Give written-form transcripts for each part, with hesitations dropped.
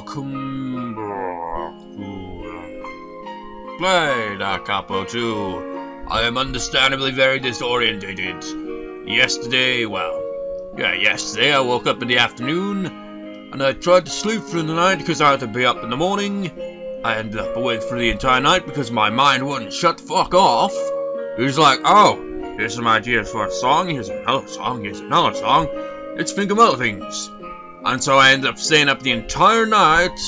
welcome back to Play the Capo 2. I am understandably very disorientated. Yesterday I woke up in the afternoon, and I tried to sleep through the night because I had to be up in the morning. I ended up awake for the entire night because my mind wouldn't shut the fuck off. It was like, oh, here's some ideas for a song, here's another song, here's another song. Let's think of other things. And so I ended up staying up the entire night.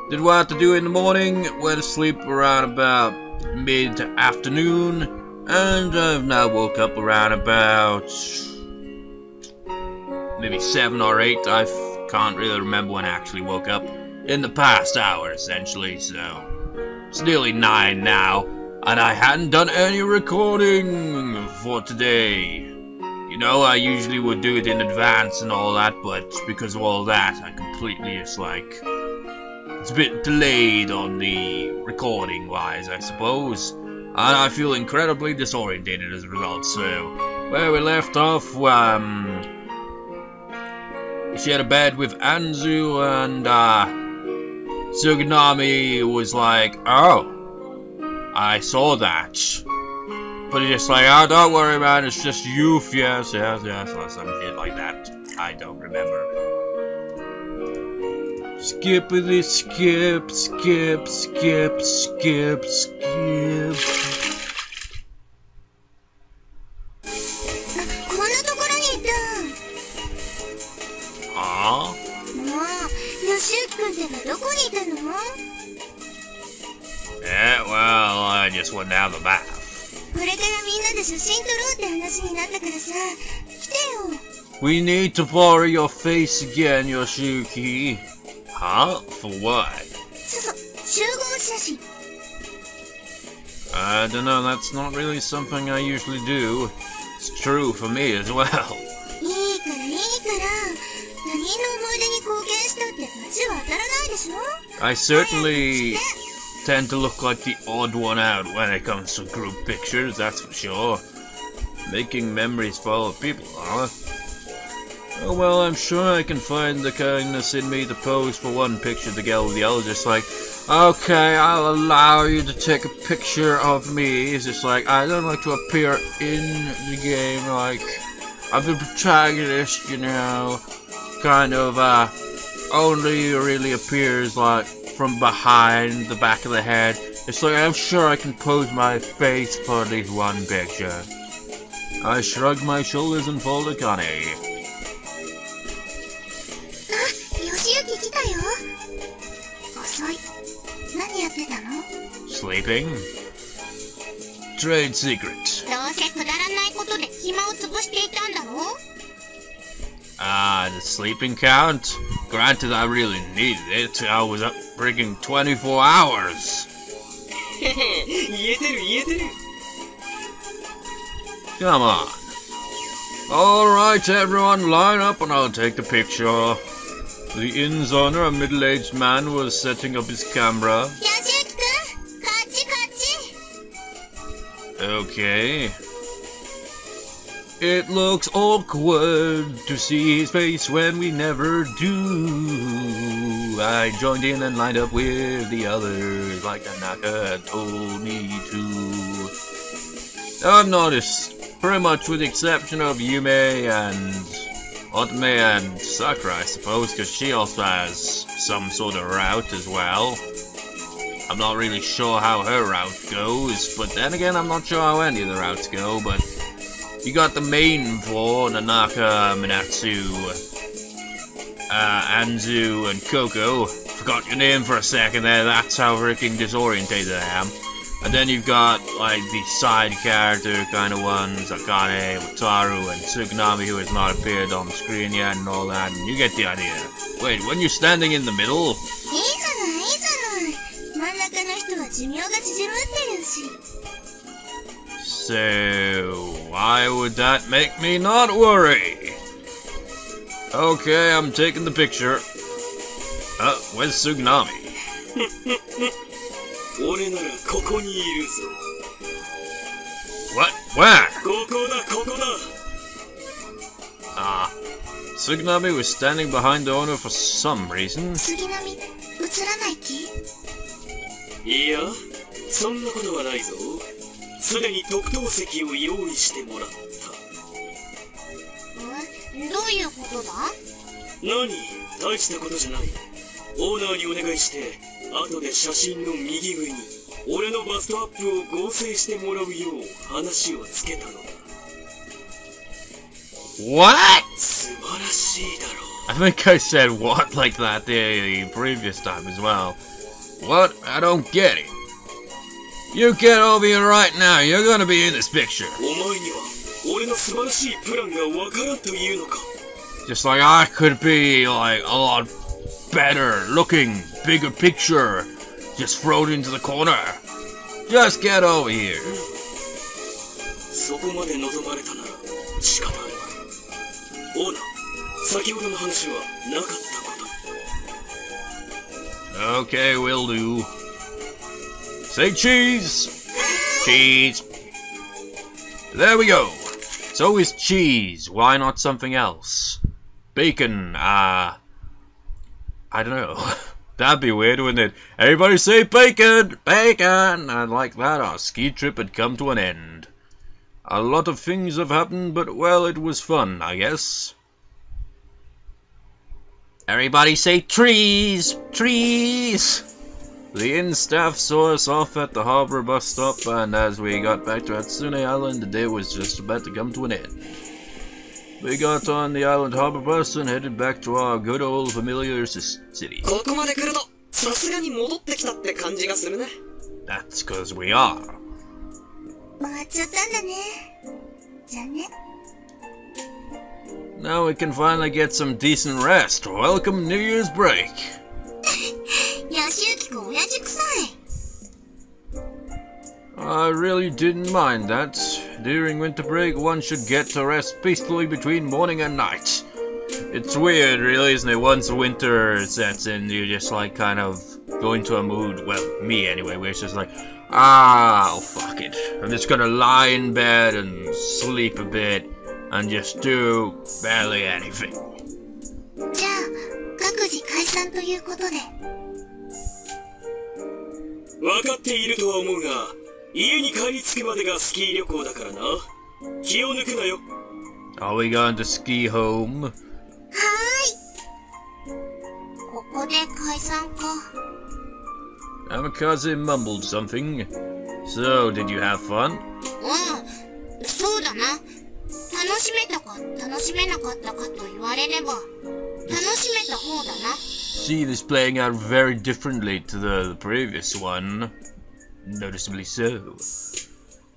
Did what I had to do in the morning, went to sleep around about mid-afternoon, and I've now woke up around about maybe 7 or 8. I can't really remember when I actually woke up. In the past hour, essentially, so it's nearly 9 now, and I hadn't done any recording for today. You know, I usually would do it in advance and all that, but because of all that, I completely it's a bit delayed on the recording wise, I suppose, and I feel incredibly disorientated as a result. So where we left off, she had a bed with Anzu, and Tsuganami was like, oh, I saw that. But he's just like, oh, don't worry, man, it's just youth, yes, or some shit like that. I don't remember. Skippity skip, skip, skip, skip, skip. Huh? Yeah, well, I just went down the bath. We need to borrow your face again, Yoshiki. Huh? For what? I don't know, that's not really something I usually do. It's true for me as well. I certainly tend to look like the odd one out when it comes to group pictures, that's for sure. Making memories for all people, huh? Oh well, I'm sure I can find the kindness in me to pose for one picture to get with the other, just like, okay, I'll allow you to take a picture of me. It's just like, I don't like to appear in the game, like, I'm the protagonist, you know, kind of, only really appears, like, from behind the back of the head. It's like, I'm sure I can pose my face for at least one picture. I shrugged my shoulders and folded Connie. Sleeping? Trade secret. The sleeping count? Granted, I really needed it. I was up freaking 24 hours. Come on. Alright, everyone, line up and I'll take the picture. The inn's owner, a middle-aged man, was setting up his camera. Okay. It looks awkward to see his face when we never do. I joined in and lined up with the others like Tanaka told me to. I've noticed, pretty much with the exception of Yume and Otome and Sakura, I suppose, because she also has some sort of route as well. I'm not really sure how her route goes, but then again, I'm not sure how any of the routes go, but you got the main four, Nanaka, Minatsu, Anzu, and Coco. Forgot your name for a second there, that's how freaking disorientated I am. And then you've got, like, the side character kind of ones, Akane, Wataru, and Tsuganami, who has not appeared on the screen yet, and all that, and you get the idea. Wait, when you're standing in the middle? So, why would that make me not worry? Okay, I'm taking the picture. Where's Tsuganami? What? Where? Suganami was standing behind the owner for some reason. 杉並、映らない気？いや、そんなことはないぞ。すでに特等席を用意してもらった。どういうことだ？何、大したことじゃない。オーナーにお願いして、後で写真の右上に俺のバストアップを合成してもらうよう話をつけたのだ。What? 素晴らしいだろう。 I think I said what like that the previous time as well. What? I don't get it. You get over here right now. You're gonna be in this picture. お前には俺の素晴らしいプランがわからんというのか。 Just like I could be like a lot better looking, bigger picture. Just throw it into the corner. Just get over here. そこまで望まれたなら仕方あるまい。オーナー、先ほどの話はなかったこと。 Okay, will do. Say cheese! Cheese! There we go! It's always cheese. Why not something else? Bacon, I don't know. That'd be weird, wouldn't it? Everybody say bacon! Bacon! And like that, our ski trip had come to an end. A lot of things have happened, but well, it was fun, I guess. Everybody say trees! Trees! The inn staff saw us off at the harbour bus stop, and as we got back to Hatsune Island, the day was just about to come to an end. We got on the island harbour bus and headed back to our good old familiar city. ここまで来るとさすがに戻ってきたって感じがするね。 That's cause we are. 終わっちゃったんだね。じゃあね。 Now we can finally get some decent rest. Welcome New Year's break. ヤシユキくん親父臭い。 I really didn't mind that. During winter break, one should get to rest peacefully between morning and night. It's weird, really, isn't it? Once winter sets in, you just like kind of go into a mood, well, me anyway, where it's just like, oh, fuck it. I'm just gonna lie in bed and sleep a bit and just do barely anything. じゃあ、各自解散ということで。分かっているとは思うが、家に帰り着くまでがスキー旅行だからな。気を抜くなよ。 Are we going to ski home? はーい。ここで解散か。 Amikaze mumbled something. So, did you have fun? うん、そうだな。楽しめたか楽しめなかったかと言われれば、楽しめた方だな。 See this playing out very differently to the previous one. Noticeably so.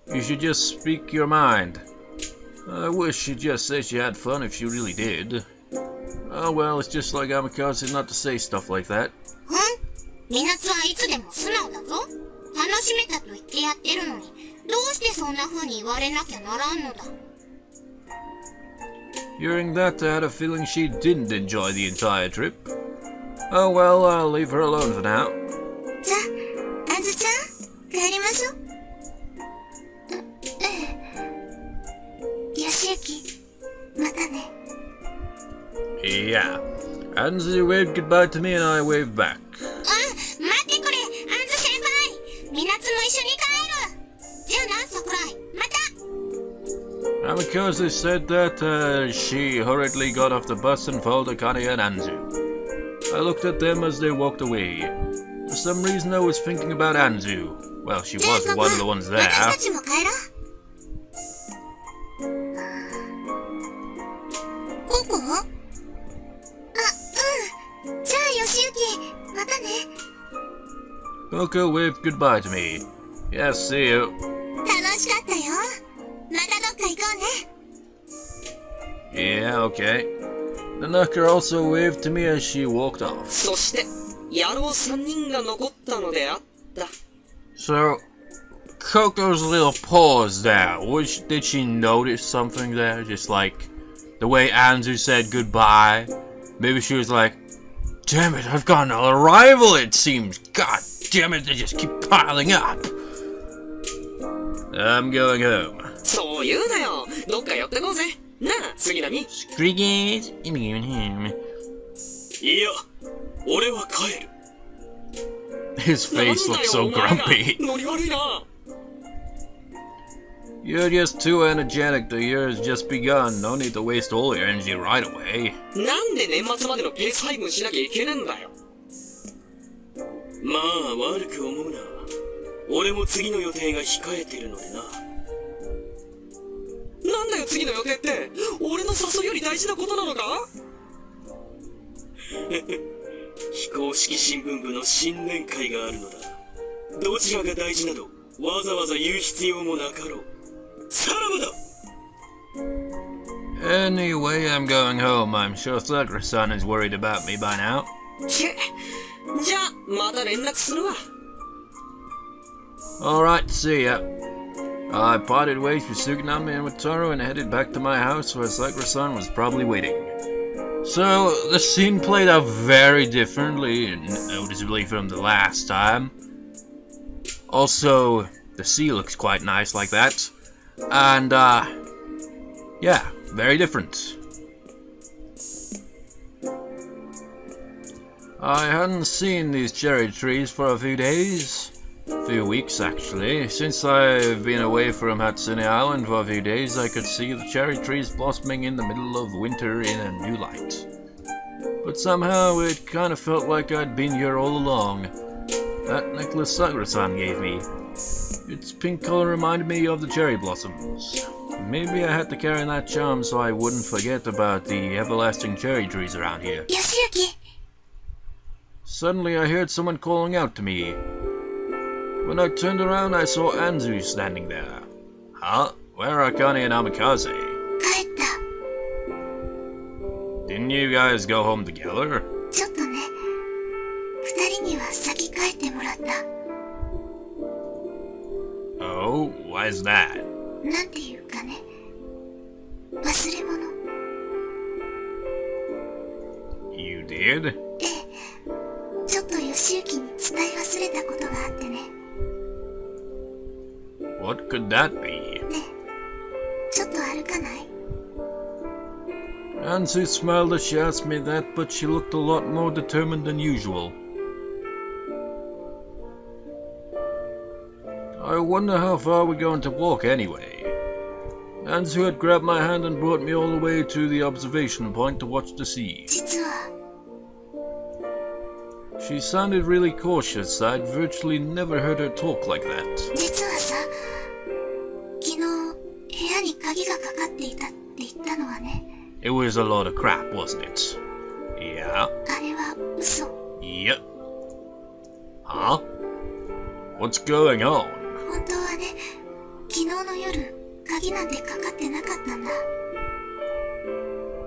You should just speak your mind. I wish she'd just say she had fun if she really did. Oh well, it's just like Amikaze not to say stuff like that. みなつはいつでも素直だぞ。楽しめたと言ってやってるのに、どうしてそんな風に言われなきゃならんのだ。 Hearing that, I had a feeling she didn't enjoy the entire trip. Oh well, I'll leave her alone for now. じゃあ、あずちゃん、帰りましょう。ヤシユキ、またね。 Yeah. Anzu waved goodbye to me and I waved back. 待ってくれ、アンズ先輩。みなつも一緒に帰る。じゃあな、桜井、また。 Amikaze said that she hurriedly got off the bus and followed Akane and Anzu. I looked at them as they walked away. For some reason I was thinking about Anzu. Well, she was one of the ones there. 私たちも帰ろう。ここ？あ、うん。じゃあ、ヨシユキ、またね。 Coco waved goodbye to me. Yes, see you. 楽しかったよ。またどっか行こうね。 Yeah, okay. The Nucker also waved to me as she walked off. そして、野郎3人が残ったのであった。 So, Coco's little pause there. Did she notice something there? Just like the way Anzu said goodbye? Maybe she was like, damn it, I've got another rival it seems. God damn it, they just keep piling up. I'm going home. そう言うなよ。どっか寄ってこうぜ。なあ、杉並。Cricket. いや、俺は帰る。 His face looks so なんだよ、お前ら。 grumpy. ノリ悪いな。 You're just too energetic. The year has just begun. No need to waste all your energy right away. なんで年末までのペース配分しなきゃいけねえんだよ。まあ、悪く思うな。俺も次の予定が控えてるのでな。なんだよ次の予定って、俺の誘いより大事なことなのか？非公式新聞部の新年会があるのだ。どちらが大事などわざわざ言う必要もなかろう。さらばだ。 Anyway, I'm going home. I'm sure Sakura-san is worried about me by now. じゃあまた連絡するわ。 Alright, see ya. I parted ways with Suganami and Wataru and headed back to my house where Sakura-san was probably waiting. So, the scene played out very differently, noticeably from the last time. Also, the sea looks quite nice like that. And, yeah, very different. I hadn't seen these cherry trees for a few days. A few weeks, actually. Since I've been away from Hatsune Island for a few days, I could see the cherry trees blossoming in the middle of winter in a new light. But somehow it kind of felt like I'd been here all along. That necklace Sakura-san gave me. Its pink color reminded me of the cherry blossoms. Maybe I had to carry that charm so I wouldn't forget about the everlasting cherry trees around here. Yoshiyuki! Suddenly I heard someone calling out to me. When I turned around, I saw Anzu standing there. Huh? Where are Akane and Amikaze? 帰った。 Didn't you guys go home together? ちょっとね。二人には先帰ってもらった。 Oh, why is that? なんていうかね。忘れ物。 You did? ええ。ちょっと吉行に伝え忘れたことがあってね。 What could that be? ねえ。ちょっと歩かない？ Anzu smiled as she asked me that, but she looked a lot more determined than usual. I wonder how far we're going to walk anyway. Anzu had grabbed my hand and brought me all the way to the observation point to watch the sea. 実は。 She sounded really cautious. I'd virtually never heard her talk like that. 実はさ、昨日部屋に鍵がかかっていたって言ったのはね。 It was a load of crap, wasn't it? Yeah. あれは嘘。 Yep. Huh? What's going on? 本当はね、昨日の夜鍵なんてかかってなかったんだ。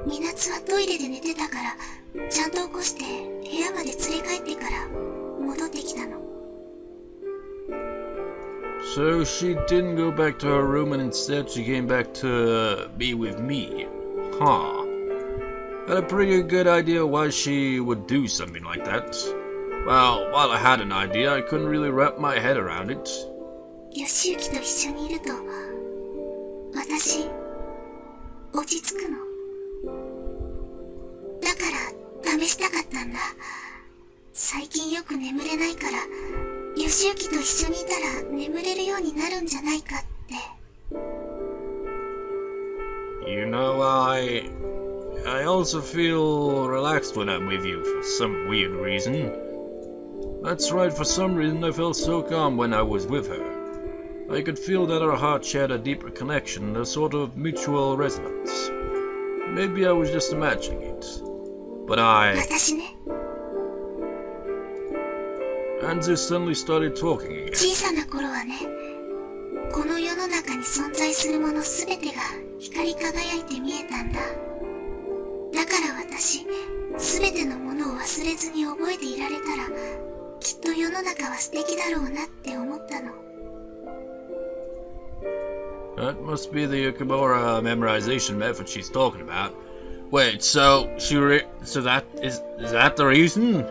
みなつはトイレで寝てたからちゃんと起こして部屋まで連れ帰ってから戻ってきたの。 So she didn't go back to her room and instead she came back to be with me. Huh. Had a pretty good idea why she would do something like that. Well, while I had an idea, I couldn't really wrap my head around it. 吉行と一緒にいると私落ち着くの。だから試したかったんだ。最近よく眠れないから吉行と一緒にいたら眠れるようになるんじゃないかって。 You know, I also feel relaxed when I'm with you for some weird reason. That's right, for some reason I felt so calm when I was with her. I could feel that our hearts shared a deeper connection, a sort of mutual resonance. Maybe I was just imagining it. But 私ね、 Anzu suddenly started talking again. 小さな頃はね、この世の中に存在するものすべてが光り輝いて見えたんだ。だから私、すべてのものを忘れずに覚えていられたら、きっと世の中は素敵だろうなって思ったの。 That must be the Yukimura memorization method she's talking about. Wait, so that is that the reason?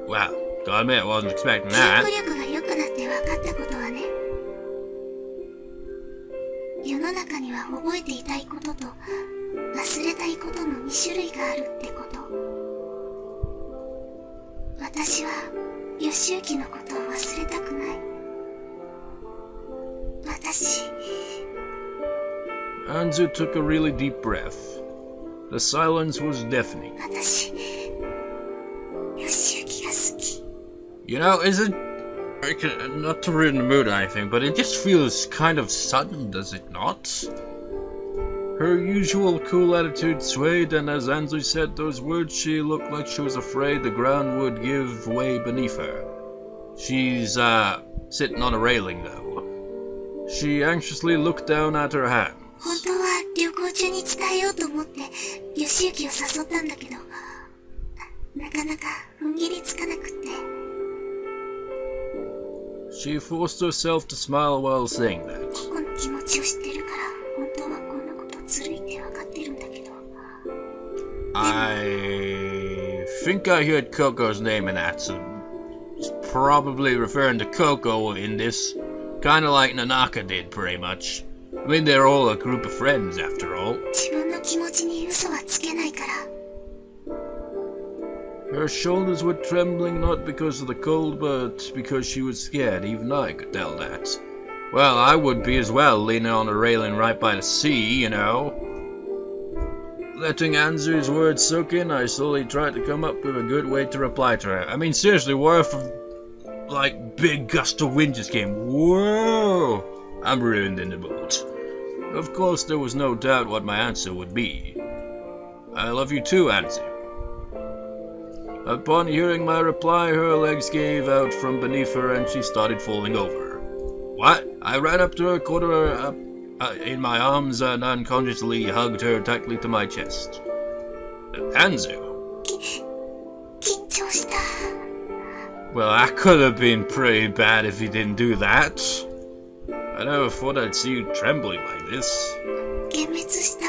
Well, gotta admit I wasn't expecting 記 that. 憶力が良くなって分かったことはね、世の中には覚えていたいことと忘れたいことの2種類があるってこと。私は義行のことを忘れたくない。私。 Anzu took a really deep breath. The silence was deafening. 私義行が好き。 You know, is it... not to ruin the mood or anything, but it just feels kind of sudden, does it not? Her usual cool attitude swayed, and as Anzu said those words, she looked like she was afraid the ground would give way beneath her. She's, sitting on a railing, though. She anxiously looked down at her hand. 本当は旅行中に伝えようと思って義行を誘ったんだけど、なかなか踏ん切りつかなくって。 She forced herself to smile while saying that. この気持ちを知ってるから本当はこんなことずるいって分かってるんだけど。 I think I heard Coco's name in that, so it's probably referring to Coco in this, kind of like Nanaka did, pretty much. I mean, they're all a group of friends, after all. 自分の気持ちに嘘はつけないから。 Her shoulders were trembling not because of the cold, but because she was scared. Even I could tell that. Well, I would be as well, leaning on a railing right by the sea, you know. Letting Anzu's words soak in, I slowly tried to come up with a good way to reply to her. I mean, seriously, what if, like, big gust of wind just came? Whoa! I'm ruined in the mood. Of course, there was no doubt what my answer would be. I love you too, Anzu. Upon hearing my reply, her legs gave out from beneath her and she started falling over. What? I ran up to her, caught her in my arms and unconsciously hugged her tightly to my chest. Anzu? 緊張した。 Well, that could have been pretty bad if you didn't do that. I never thought I'd see you trembling like this. 幻滅した。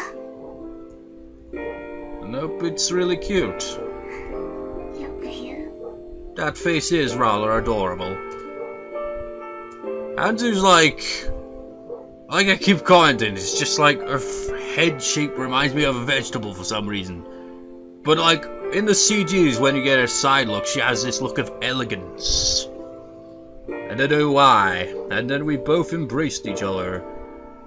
Nope, it's really cute. よく言う。 That face is rather adorable. Anzu's like I keep commenting, it's just like her head shape reminds me of a vegetable for some reason. But like, in the CGs when you get her side look, she has this look of elegance. I don't know why. And then we both embraced each other.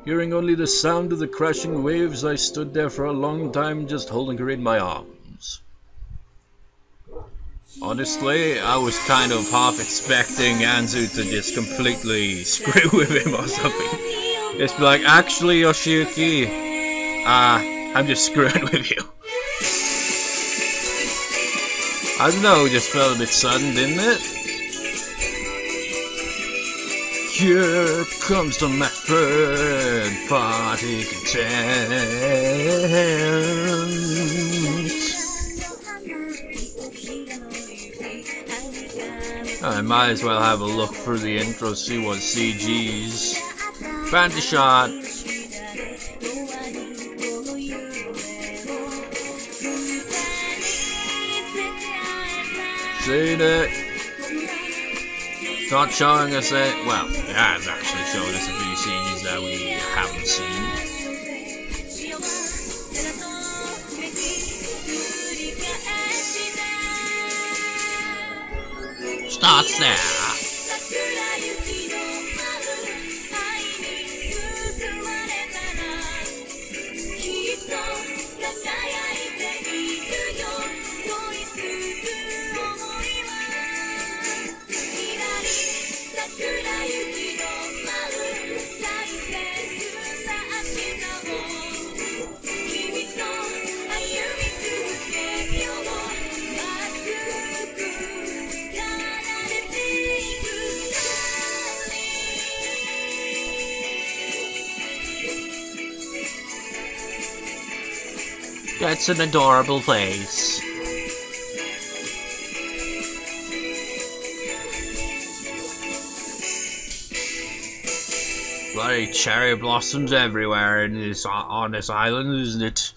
Hearing only the sound of the crashing waves, I stood there for a long time just holding her in my arms. Honestly, I was kind of half expecting Anzu to just completely screw with him or something. Just be like, actually Yoshiyuki, I'm just screwing with you. I don't know, it just felt a bit sudden, didn't it? Here comes the method, party content. I might as well have a look through the intro, see what CG's. Fancy shot. Seen it. It's not showing us it. Well, it has actually shown us a few CGs that we haven't seen. Starts there. That's an adorable face. Bloody cherry blossoms everywhere in this on this island, isn't it?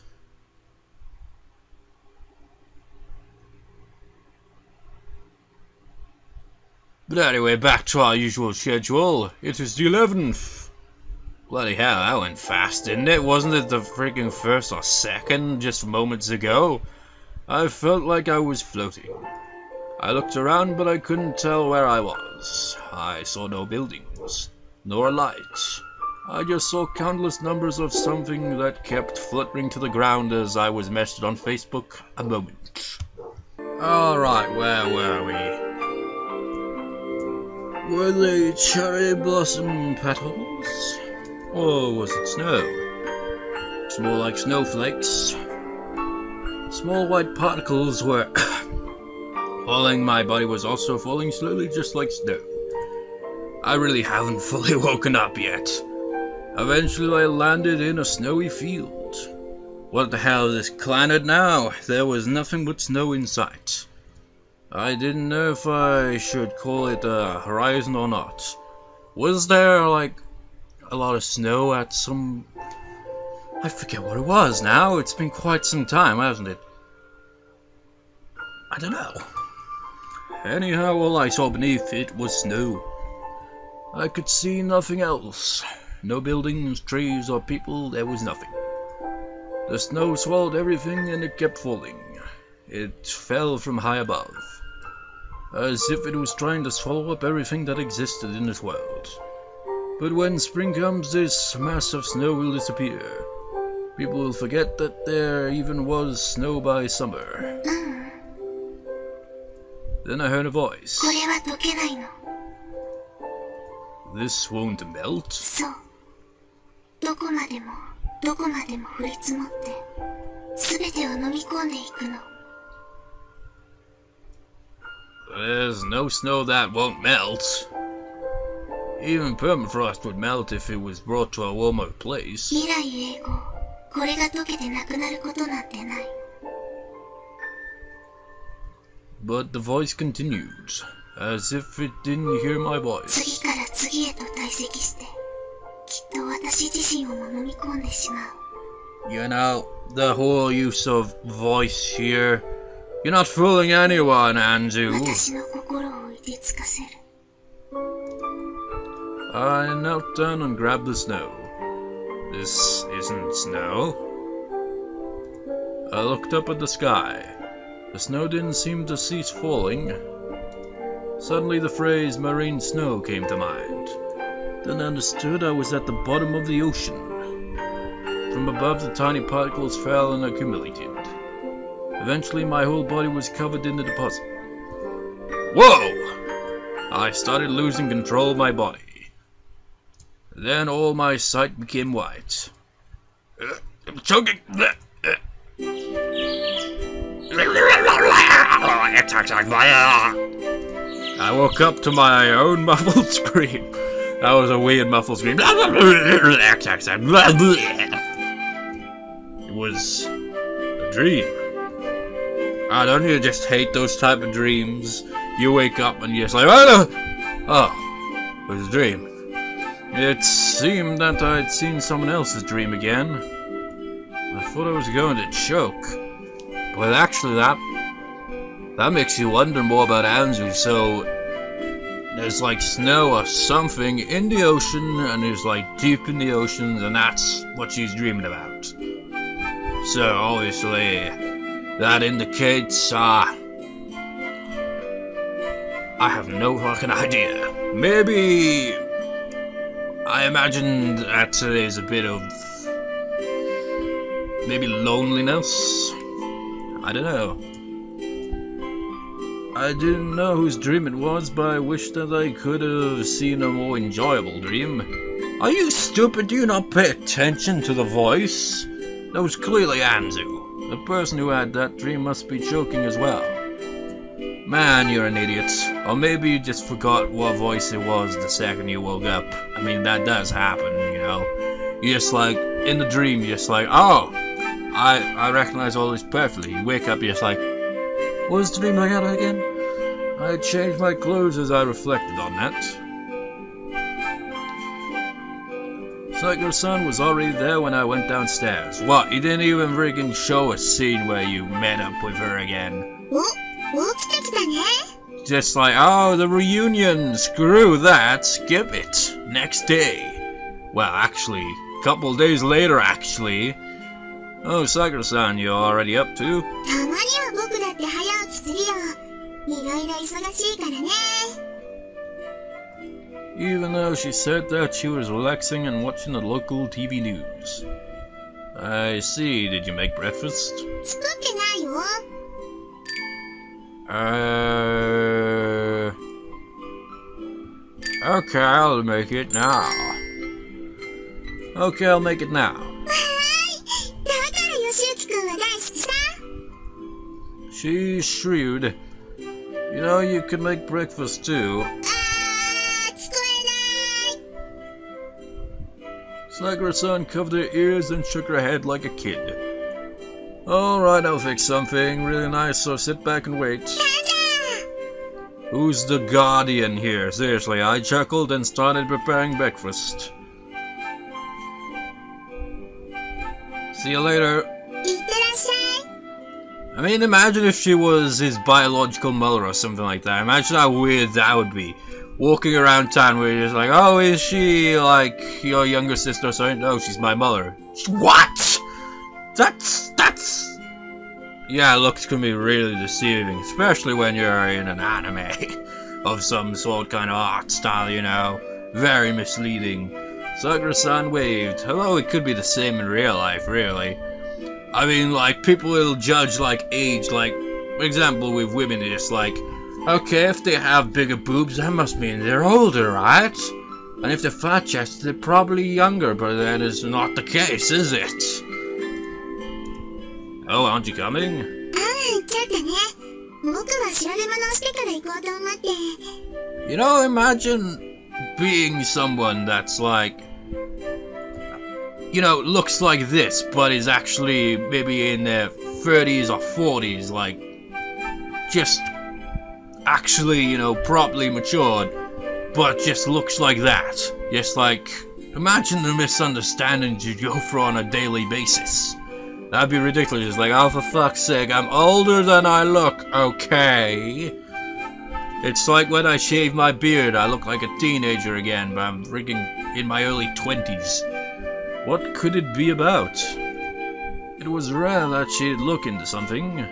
But anyway, back to our usual schedule. It is the 11th. Bloody hell, that went fast, didn't it? Wasn't it the freaking first or second just moments ago? I felt like I was floating. I looked around, but I couldn't tell where I was. I saw no buildings, nor lights. I just saw countless numbers of something that kept fluttering to the ground as I was messaged on Facebook a moment. Alright, where were we? Were they cherry blossom petals? Or was it snow? It's more like snowflakes. Small white particles were falling. My body was also falling slowly, just like snow. I really haven't fully woken up yet. Eventually I landed in a snowy field. What the hell is this planet now? There was nothing but snow in sight. I didn't know if I should call it a horizon or not. Was there, like, a lot of snow at some... I forget what it was now. It's been quite some time, hasn't it? I don't know. Anyhow, all I saw beneath it was snow. I could see nothing else. No buildings, trees, or people. There was nothing. The snow swallowed everything and it kept falling. It fell from high above, as if it was trying to swallow up everything that existed in this world. But when spring comes, this mass of snow will disappear. People will forget that there even was snow by summer. Then I heard a voice. これは溶けないの。 This won't melt? そう。どこまでも降り積もって、すべてを飲み込んでいくの。 There's no snow that won't melt. Even permafrost would melt if it was brought to a warmer place. 未来永劫、これが溶けてなくなることなんてない。 But the voice continued, as if it didn't hear my voice. 次から次へと堆積して、きっと私自身をも飲み込んでしまう。 You know, the whole use of voice here. You're not fooling anyone, Anzu. 私の心を凍てつかせる。 I knelt down and grabbed the snow. This isn't snow. I looked up at the sky. The snow didn't seem to cease falling. Suddenly the phrase marine snow came to mind. Then I understood I was at the bottom of the ocean. From above the tiny particles fell and accumulated. Eventually my whole body was covered in the deposit. Whoa! I started losing control of my body. Then all my sight became white. I'm choking! I woke up to my own muffled scream. That was a weird muffled scream. It was a dream. I don't you just hate those type of dreams? You wake up and you're just like, oh, it was a dream. It seemed that I'd seen someone else's dream again. I thought I was going to choke. But actually that makes you wonder more about Anzu. So there's like snow or something in the ocean, and there's like deep in the ocean, and that's what she's dreaming about. So obviously that indicates I have no fucking idea. Maybe I imagine that there's a bit of maybe loneliness. I don't know. I didn't know whose dream it was, but I wish that I could have seen a more enjoyable dream. Are you stupid? Do you not pay attention to the voice? That was clearly Anzu. The person who had that dream must be choking as well. Man, you're an idiot. Or maybe you just forgot what voice it was the second you woke up. I mean, that does happen, you know. You're just like, in the dream, you're just like, oh, I recognize all this perfectly. You wake up, you're just like, what was the dream I had again? I changed my clothes as I reflected on that. Psycho-san was already there when I went downstairs. What, you didn't even freaking show a scene where you met up with her again? Just like, oh, the reunion, screw that, skip it. Next day. Well, actually, a couple days later, actually. Oh, Sakura-san, you're already up too? たまには僕だって早起きするよ。いろいろ忙しいからね。Even though she said that she was relaxing and watching the local TV news. I see. Did you make breakfast? 作ってないよ。Okay, I'll make it now. Okay, I'll make it now. だからよしゆきくんは大好きさ。She's shrewd. You know, you can make breakfast too. 聞こえない。 Sakura-san covered her ears and shook her head like a kid. Alright, I'll fix something really nice, so sit back and wait. Who's the guardian here? Seriously, I chuckled and started preparing breakfast. See you later. いってらっしゃい。 I mean, imagine if she was his biological mother or something like that. Imagine how weird that would be. Walking around town where you're just like, oh, is she like your younger sister or something? No, she's my mother. What? That's... Yeah, looks can be really deceiving, especially when you're in an anime of some sort, kind of art style, you know. Very misleading. Sakura-san waved. Hello, it could be the same in real life, really. I mean, like, people will judge, like, age, like, for example, with women, it's like, okay, if they have bigger boobs, that must mean they're older, right? And if they're fat-chested, they're probably younger, but that is not the case, is it? Oh, aren't you coming? ちょっとね。僕は調べ物をしてから行こうと思って。You know, imagine being someone that's like, you know, looks like this, but is actually maybe in their 30s or 40s, like, just actually, you know, properly matured, but just looks like that. Just like, imagine the misunderstandings you'd go through on a daily basis. That'd be ridiculous. Like, oh, for fuck's sake, I'm older than I look, okay? It's like when I shave my beard, I look like a teenager again, but I'm freaking in my early 20s. What could it be about? It was rare that she'd look into something,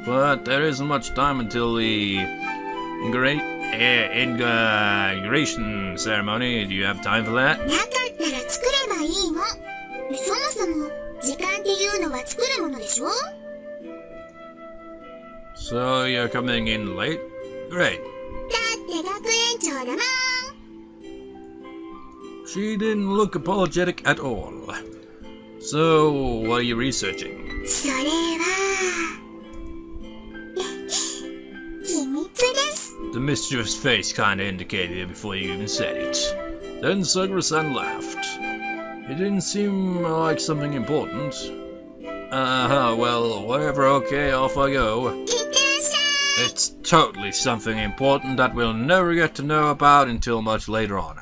but there isn't much time until the inauguration ceremony. Do you have time for that? なかったら作ればいいの。そもそも時間っていうのは作るものでしょ。 So you're coming in late? Great. だって学園長だもん。 She didn't look apologetic at all. So, what are you researching? それは秘密です。 The mischievous face kinda indicated it before you even said it. Then Sakura-san laughed. It didn't seem like something important. Well, whatever, okay, off I go. いってらっしゃい。 It's totally something important that we'll never get to know about until much later on.